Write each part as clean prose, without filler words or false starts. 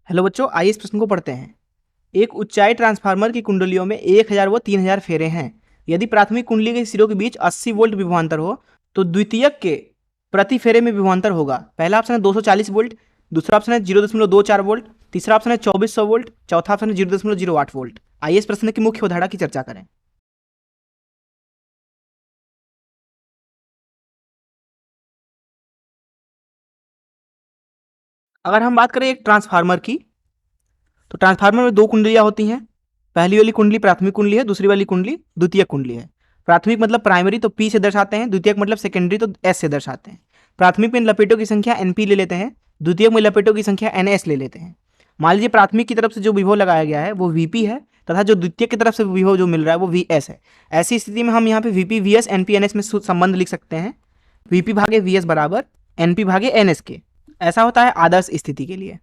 Hello बच्चों, आइए इस प्रश्न को पढ़ते हैं। एक ऊंचाई ट्रांसफार्मर की कुंडलियों में 1000 व 3000 फेरे हैं। यदि प्राथमिक कुंडली के सिरों के बीच 80 वोल्ट विभवांतर हो तो द्वितीयक के प्रति फेरे में विभवांतर होगा। पहला ऑप्शन है 240 वोल्ट, दूसरा ऑप्शन है 0.24 वोल्ट, तीसरा ऑप्शन है 2400 वोल्ट, चौथा ऑप्शन है 0.08 वोल्ट। आइए इस प्रश्न की मुख्य अवधारणा की चर्चा करें। अगर हम बात करें एक ट्रांसफार्मर की, तो ट्रांसफार्मर में दो कुंडलियां होती हैं। पहली वाली कुंडली प्राथमिक कुंडली है, दूसरी वाली कुंडली द्वितीयक कुंडली है। प्राथमिक मतलब प्राइमरी तो P से दर्शाते हैं, द्वितीयक मतलब सेकेंडरी तो S से दर्शाते हैं। प्राथमिक में लपेटों की संख्या NP ले लेते हैं, द्वितीयक में लपेटों की संख्या NS ले लेते हैं। मान लीजिए प्राथमिक की तरफ से जो विभव लगाया गया है वो VP है तथा जो द्वितीयक की तरफ से विभव जो मिल रहा है वो VS है। ऐसी स्थिति में हम यहाँ पे VP VS NP NS में संबंध लिख सकते हैं, VP भागे VS बराबर NP भागे NS के। ऐसा होता है आदर्श स्थिति के लिए।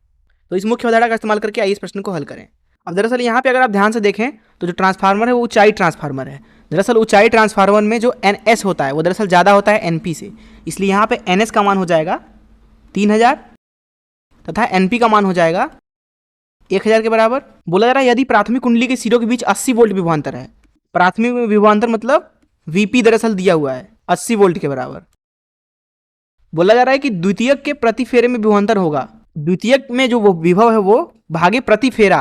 तो इस मुख्य अवधारणा का इस्तेमाल करके आइए इस प्रश्न को हल करें। अब दरअसल यहाँ पे अगर आप ध्यान से देखें तो जो ट्रांसफार्मर है वो ऊंचाई ट्रांसफार्मर है। दरअसल ऊंचाई ट्रांसफार्मर में जो NS होता है वो दरअसल ज़्यादा होता है NP से, इसलिए यहाँ पे NS का मान हो जाएगा 3000 तथा NP का मान हो जाएगा 1000 के बराबर। बोला जा रहा है यदि प्राथमिक कुंडली के सिरों के बीच 80 वोल्ट विभवांतर है। प्राथमिक में विभवांतर मतलब VP दरअसल दिया हुआ है 80 वोल्ट के बराबर। बोला जा रहा है कि द्वितीयक के प्रति फेरे में विभवांतर होगा। द्वितीयक में जो वो विभव है वो भागे प्रति फेरा,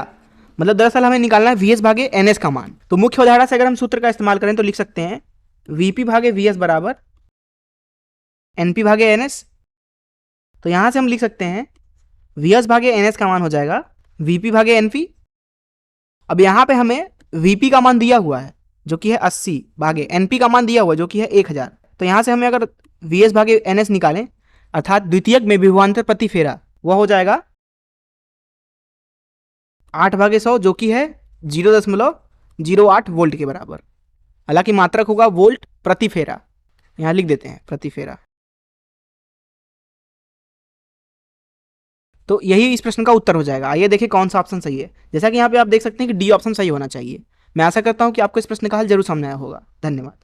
मतलब दरअसल हमें निकालना है VS भागे NS का मान। तो मुख्य अवधारणा से अगर हम सूत्र का इस्तेमाल करें तो लिख सकते हैं VP भागे VS बराबर NP भागे NS। तो यहां से हम लिख सकते हैं VS भागे NS का मान हो जाएगा VP भागे NP। अब यहां पे हमें VP का मान दिया हुआ है जो कि है 80 भागे NP का मान दिया हुआ है जो कि है 1000। तो यहां से हमें अगर VS भागे NS निकालें अर्थात द्वितीयक में विभवांतर प्रति फेरा, वह हो जाएगा 8/100 जो कि है 0.08 वोल्ट के बराबर। हालांकि मात्रक होगा वोल्ट प्रति फेरा, यहां लिख देते हैं प्रति फेरा। तो यही इस प्रश्न का उत्तर हो जाएगा। आइए देखें कौन सा ऑप्शन सही है। जैसा कि यहाँ पे आप देख सकते हैं कि डी ऑप्शन सही होना चाहिए। मैं आशा करता हूं कि आपको इस प्रश्न का हल जरूर समझ आया होगा। धन्यवाद।